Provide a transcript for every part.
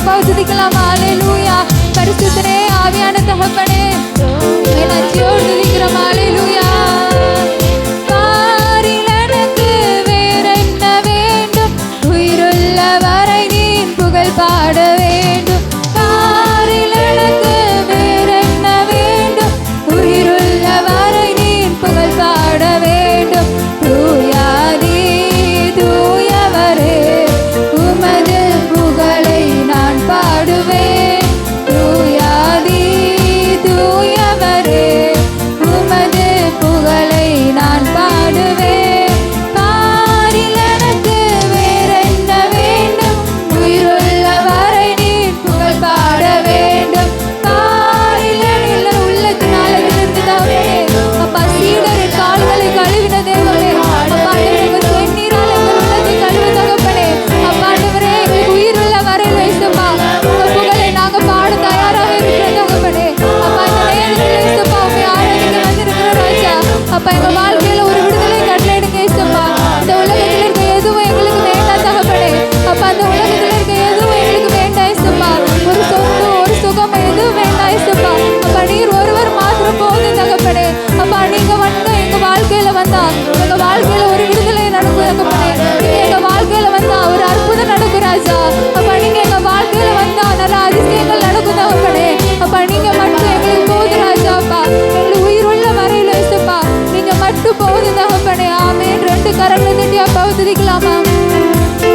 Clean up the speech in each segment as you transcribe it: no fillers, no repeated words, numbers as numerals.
அப்பாவை துதிக்கலாமா? அல்லேலூயா. பரிசுத்தரே ஆவியான தகப்பனே நன்றியோடு துதிக்கிறோம். அல்லேலூயா. பாரில் எனக்கு வேற என்ன வேண்டும்? உயிருள்ள வரை நீ புகழ் பாட வேண்டும். பாரில் எனக்கு வேற என்ன வேண்டும்? உயிருள்ள வரை நீ புகழ் பாட வேண்டும். தூயாதி தூயவரே உமது புகழை நான் பாடுவேன். தூயாதி தூயவரே உமது புகழை நான் பாடுவேன். பாரில் எனக்கு வேற என்ன வேண்டும்? உயிருள்ள வரை நீ புகழ் பாட வேண்டும். பாரில் உள்ளத்தினால இருந்ததாவே அப்பா சீடரின் கால்களை கழுவின தேவனே, அப்பா வெந்நீரால் எங்கள் உள்ளத்தை கழுவ தகப்பனே. அப்பா ஆண்டவரே எங்களுக்கு உயிருள்ள வரையில் வைசப்பா உங்க புகழை நாங்க பாட தயாராக இருக்கிற தகப்பனே. அப்பா இந்த நேரத்தில் வைசப்பா உண்மை ஆராதிக்க வந்திருக்கிற ராஜா, அப்பா எங்க வாழ்க்கையில ஒரு விடுதலை கட்டளையிடுங்க வைசப்பா. இந்த உலகத்தில் இருக்க எதுவும் எங்களுக்கு வேண்டாம் தகப்பனே. அப்பா அந்த உலகத்தில் இருக்க எதுவும் எங்களுக்கு வேண்டாம் வைசப்பா. ஒரு சொத்து ஒரு சுகம் எதுவும் வேண்டாம் வைசப்பா. அப்பா நீர் ஒருவர் மாத்திரம் போதும் தகப்பனே. அப்பா நீங்க மட்டும் எங்க வாழ்க்கையில வந்தா எங்க வாழ்க்கையில ஒரு விடுதலை நடக்கும் தகப்பனே. நீங்க எங்க வாழ்க்கையில வந்தா ஒரு அற்புதம் நடக்கும் ராஜா. அப்பா நீங்க எங்க வாழ்க்கையில வந்தா நல்ல அதிசயங்கள் நடக்கும் தகப்பனே. அப்பா நீங்க மட்டும் எங்களுக்கு போதும் ராஜா. அப்பா எங்களுக்கு உயிருள்ள வரையில வைசப்பா நீங்க மட்டும் போதும் தகப்பனே. ஆமென். ரெண்டு கரங்களை தட்டி அப்பாவை துதிக்கலாமா?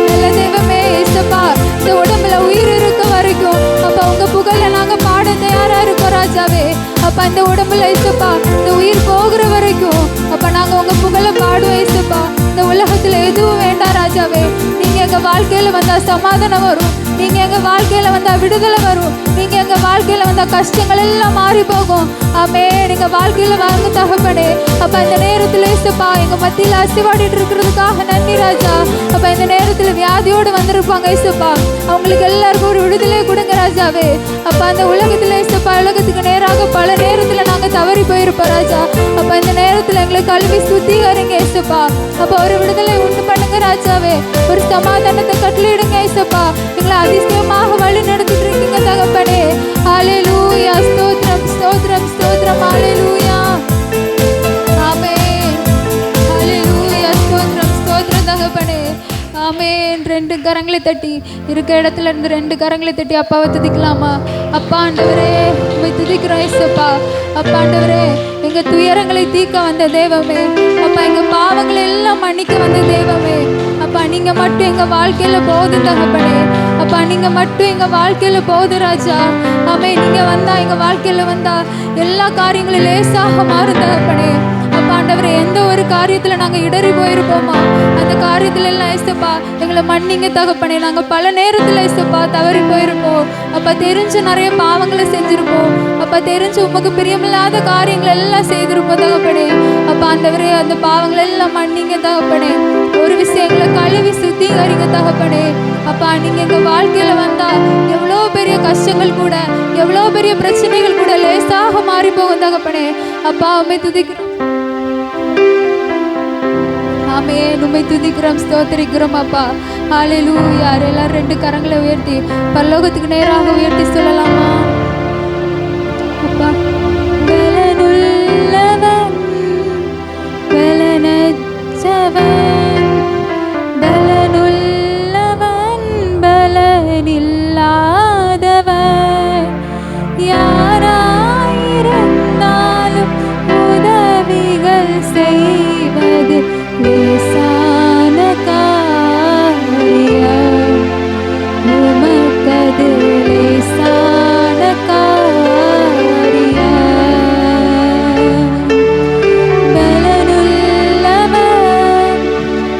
நல்ல தெய்வமே ஏசப்பா, இந்த உடம்புல உயிர் இருக்க வரைக்கும் அப்பா உங்க புகழ நாங்க பாட தயாரா இருக்கோம் ராஜாவே. அப்பா இந்த உடம்புல ஏசப்பா இந்த உயிர் போகிற வரைக்கும் அப்பா நாங்க உங்க புகழ பாடுவோம் ஏசப்பா. இந்த உலகத்துல எதுவும் வேண்டாம் ராஜாவே. நீங்க எங்க வாழ்க்கையில வந்தா சமாதானம் வரும். நீங்க எங்க வாழ்க்கையில வந்தா விடுதலை வரும். நீங்க எங்க வாழ்க்கையில வந்தா கஷ்டங்கள் எல்லாம் மாறி போகும். ஆமென். எங்க வாழ்க்கையில வாங்க தகப்பனே. அப்பா இந்த நேரத்துல ஏசப்பா எங்க மத்தியில அசைவாடிட்டு இருக்கிறதுக்காக நன்றி ராஜா. அப்பா இந்த நேரத்துல வியாதியோடு வந்திருப்பாங்க ஏசப்பா, அவங்களுக்கு எல்லாருக்கும் ஒரு விடுதலை கொடுங்க ராஜாவே. அப்பா அந்த உலகத்துல ஏசப்பா உலகத்துக்கு நேராக பல நேரத்துல நாங்க தவறி போயிருப்போம் ராஜா. அப்பா இந்த நேரத்துல எங்களை கழுவி சுத்திகரிங்க ஏசப்பா. அப்பா ஒரு விடுதலை உண்டு பண்ணுங்க ராஜாவே. ஒரு சமாதானத்தை கட்டளையிடுங்க ஏசப்பா. எங்களை அதிசயமாக வழி நடத்திட்டு இருக்கீங்க தகப்பனே. ஹல்லேலூயா. ஸ்தோத்திரம் ஸ்தோத்திரம் ஸ்தோத்திரம். ஹல்லேலூயா. ஆமென். ஹல்லேலூயா. ஸ்தோத்திரம் ஸ்தோத்திரம் தகப்பனே. ஆமென். ரெண்டு கரங்களை தட்டி இருக்க இடத்துல இருந்து ரெண்டு கரங்களை தட்டி அப்பாவை துதிக்கலாமா? அப்பா ஆண்டவரே உம்மை துதிக்கிறோம் ஏசப்பா. அப்பா ஆண்டவரே எங்க துயரங்களை தீர்க்க வந்த தெய்வமே, அப்பா எங்க பாவங்களை எல்லாம் மன்னிக்க வந்த தெய்வமே, அப்பா நீங்க மட்டும் எங்க வாழ்க்கையில போதும் தகப்பனே. அப்பா நீங்க மட்டும் எங்க வாழ்க்கையில போதும் ராஜா. ஆமென். நீங்க வந்தா எங்க வாழ்க்கையில வந்தா எல்லா காரியங்களும் லேசாக மாறும் தகப்பனே. அப்பா ஆண்டவரே எந்த ஒரு காரியத்துல நாங்க இடறி போயிருப்போமா அந்த காரியத்துல எல்லாம் ஏசப்பா எங்களை மன்னிங்க தகப்பனே. நாங்க பல நேரத்துல ஏசப்பா தவறி போயிருப்போம். அப்பா தெரிஞ்சு நிறைய பாவங்களை செஞ்சிருப்போம். அப்பா தெரிஞ்சு உமக்கு பிரியமில்லாத காரியங்கள் எல்லாம் செய்திருப்போம் தகப்பனே. அப்பா ஆண்டவரே அந்த பாவங்களை எல்லாம் மன்னிங்க தகப்பனே. ஒரு விஷயங்களை கழுவி சுத்திகரிங்க தகப்பனே. அப்பா நீங்க எங்க வாழ்க்கையில வந்தா எவ்வளோ பெரிய கஷ்டங்கள் கூட எவ்வளோ பெரிய பிரச்சனைகள் கூட லேசாக மாறி போகும் தகப்பனே. அப்பா உம்மை துதிக்கிறோம். ஆமென். உம்மை துதிக்கிறோம் ஸ்தோத்திரிக்கிறோம் அப்பா. ஹல்லேலூயா. எல்லாரும் ரெண்டு கரங்களை உயர்த்தி பரலோகத்துக்கு நேராக உயர்த்தி சொல்லலாமா? அப்பா பலனுள்ளவன் பலனற்றவன் பலனுள்ளவன் பலனில்லாதவன் யாராயிருந்தாலும் உதவிகள் செய்வது லேசான காரியம். உமக்கது லேசான காரியம். பலனுள்ளவன்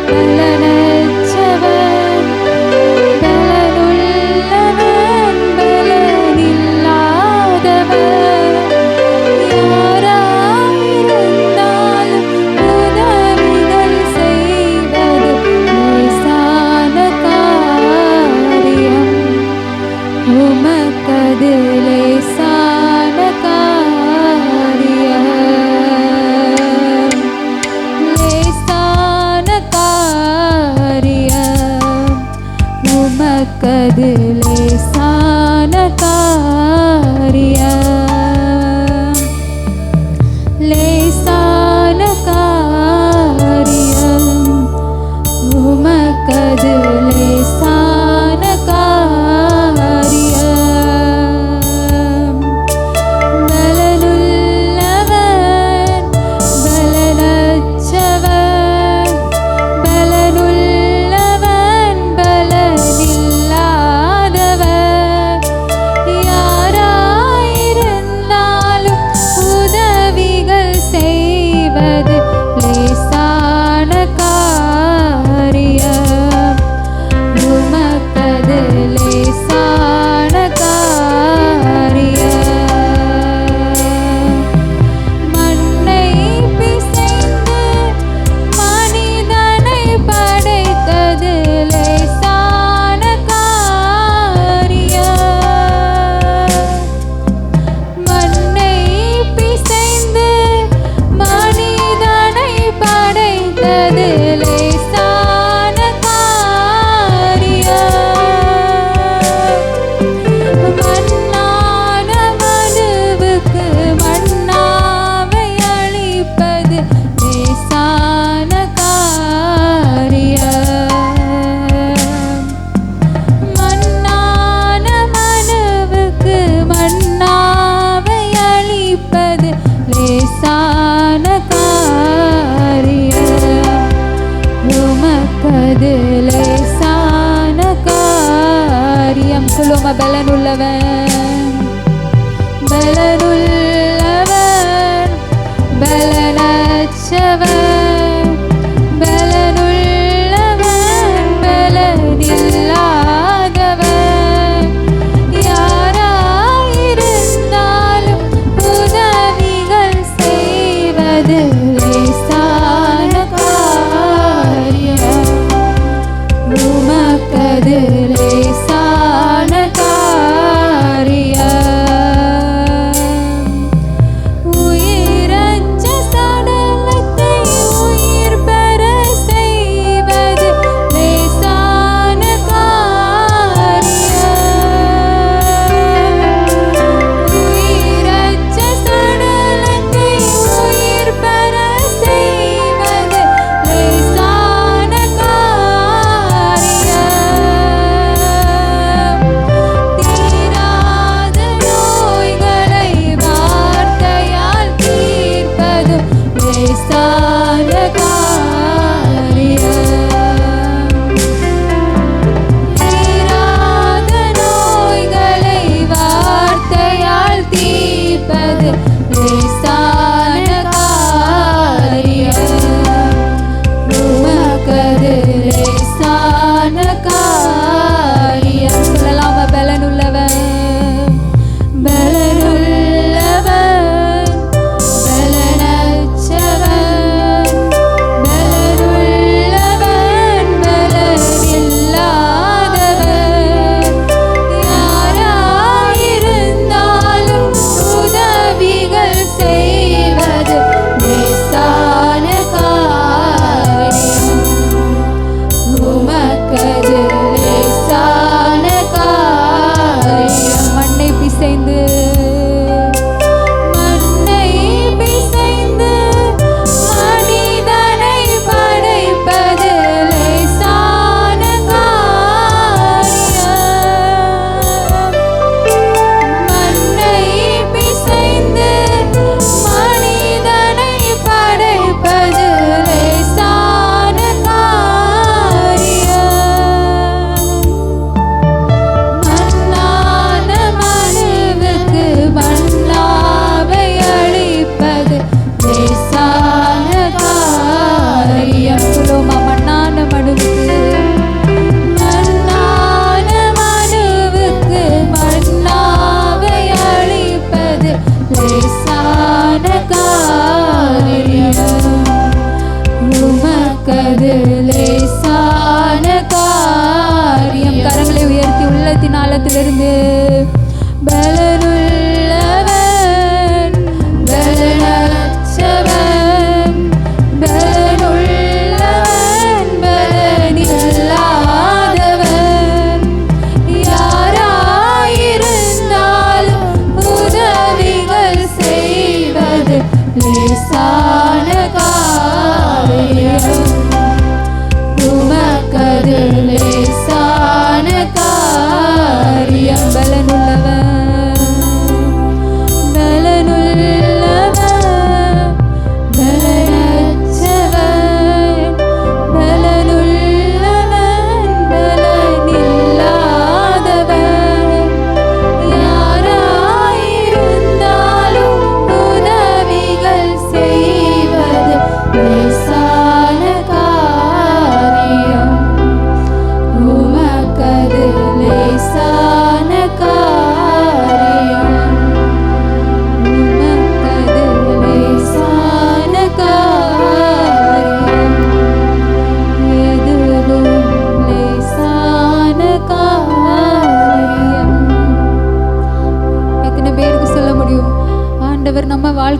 பலனற்றவன் பலனுள்ளவன் பலனில்லாதவன் யாராயிருந்தாலும் உதவிகள் செய்வது லேசான காரியம். உமக்கது லேசான காரியம். லேசான காரியம் உமக்கது லேசான காரியம், லேசான காரியம், உமக்கது லேசான காரியம். பலனுள்ளவன் பலனற்றவன், பலனுள்ளவன் பலனில்லாதவன், யாராயிருந்தாலும் உதவிகள் செய்வது லேசான காரியம், உமக்கது லேசான காரியம். மண்ணை பிசைந்து மனிதனை படைத்தது லேசான காரியம், மண்ணை பிசைந்து மனிதனை படைத்தது லேசான காரியம். மண்ணான மனுவுக்கு மண்ணாவை அளிப்பது லேசான காரியம், மண்ணான மனுவுக்கு மண்ணாவை அளிப்பது லேசான காரியம், உமக்கது லேசான காரியம். சொல்லுமா, பலனுள்ளவன் பலனுள்ளவன் பலனற்றவன், பலனுள்ளவன் பலனில்லாதவன், யாராயிருந்தாலும் உதவிகள் செய்வது லேசான காரியம், உமக்கது லேசான காரியம்.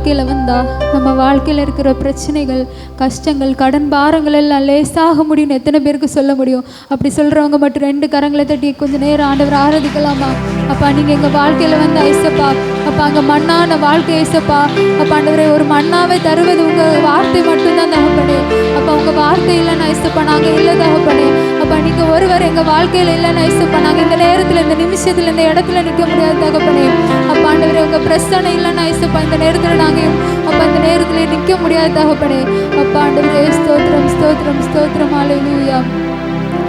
வாழ்க்கையில் வந்தா நம்ம வாழ்க்கையில் இருக்கிற பிரச்சனைகள், கஷ்டங்கள், கடன் பாரங்கள் எல்லாம் லேசாக முடியும்னு எத்தனை பேருக்கு சொல்ல முடியும்? அப்படி சொல்கிறவங்க மட்டும் 2 கரங்களை தட்டி கொஞ்சம் நேரம் ஆண்டவர் ஆராதிக்கலாமா? அப்பா, நீங்கள் எங்கள் வாழ்க்கையில் வந்து ஐசப்பா, அப்பா அங்கே மண்ணான வாழ்க்கை ஐசப்பா, அப்பா ஆண்டவரே ஒரு மண்ணாவே தருவது உங்கள் வார்த்தை மட்டும்தான் தகப்பனே. அப்பா உங்கள் வார்த்தை இல்லைன்னு ஐசப்பா நாங்கள் இல்லை தகப்பனே. அப்பா நீங்கள் ஒருவர் எங்கள் வாழ்க்கையில் இல்லைன்னு ஐசப்பா நாங்கள் இந்த நேரத்தில், இந்த நிமிஷத்தில், இந்த இடத்துல நிற்க முடியாது தகப்பனே. அப்பா ஆண்டவரே உங்கள் பிரச்சனை இல்லைன்னு ஐசப்பா இந்த நேரத்தில் நாங்கள் அப்பா இந்த நேரத்தில் நிற்க முடியாது தகப்பனே. அப்பா ஆண்டவரே ஸ்தோத்திரம் ஸ்தோத்திரம் ஸ்தோத்திரம், ஹல்லேலூயா.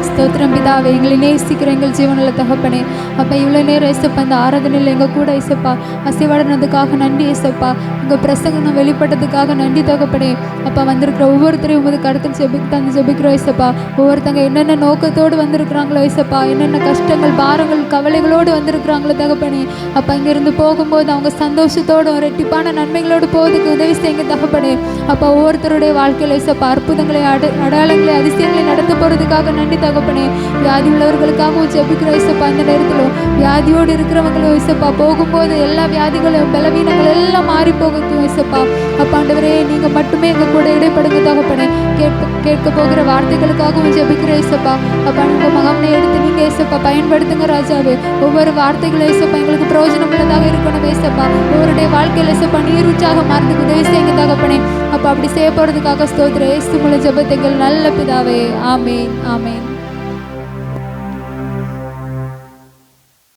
ஸ்தோத்திரம் பிதாவே, எங்களை நேசிக்கிற எங்கள் ஜீவனில் தகப்பனே. அப்போ இவ்வளோ நேரம் ஏசப்பா இந்த ஆராதனையில் எங்கள் கூட ஏசப்பா அசைவாடினதுக்காக நன்றி ஏசப்பா. உங்கள் பிரசங்கம் வெளிப்பட்டதுக்காக நன்றி தகப்பனே. அப்பா வந்திருக்கிற ஒவ்வொருத்தரையும் உமது கடத்தில் தந்து ஜெபிக்கிறோம் ஏசப்பா. ஒவ்வொருத்தங்க என்னென்ன நோக்கத்தோடு வந்திருக்கிறாங்களோ ஏசப்பா, என்னென்ன கஷ்டங்கள், பாரங்கள், கவலைகளோடு வந்திருக்கிறாங்களோ தகப்பனே. அப்போ இங்கேருந்து போகும்போது அவங்க சந்தோஷத்தோடும் ரெட்டிப்பான நன்மைகளோடு போவதுக்கு உதவி செய்யுங்க தகப்பனே. அப்போ ஒவ்வொருத்தருடைய வாழ்க்கையில் ஏசப்பா அற்புதங்களை, அடையாளங்களை, அதிசயங்களை நடத்த போகிறதுக்காக நன்றி தகப்பனே. வியாதி உள்ளவர்களுக்காகவும் ஜெபிக்கிற இசப்பா இந்த நேரத்திலும் வியாதியோடு இருக்கிறவங்களும் இசப்பா போகும்போது எல்லா வியாதிகளும் பலவீனங்கள் எல்லாம் மாறி போகும் இசப்பா. அப்பா ஆண்டவரே நீங்கள் மட்டுமே எங்கள் கூட இடைப்படுங்க தகப்பனே. கேட்க போகிற வார்த்தைகளுக்காகவும் ஜெபிக்கிற இசப்பா. அப்பா உங்கள் மகனை எடுத்து நீங்கள் இசப்பா பயன்படுத்துங்க ராஜாவே. ஒவ்வொரு வார்த்தைகளும் இசப்பா எங்களுக்கு பிரயோஜனம் உள்ளதாக இருக்கணும் இசப்பா. ஒவ்வொருடைய வாழ்க்கையில் இசப்பா நீர் உற்சாக மாறதுக்கு உதவி செய்யுங்க தகப்பனே. அப்போ அப்படி செய்ய போகிறதுக்காக ஸ்தோத்திரம். இயேசு மூலம் ஜெபத்தைகள் நல்ல பிதாவே, ஆமேன் ஆமேன்.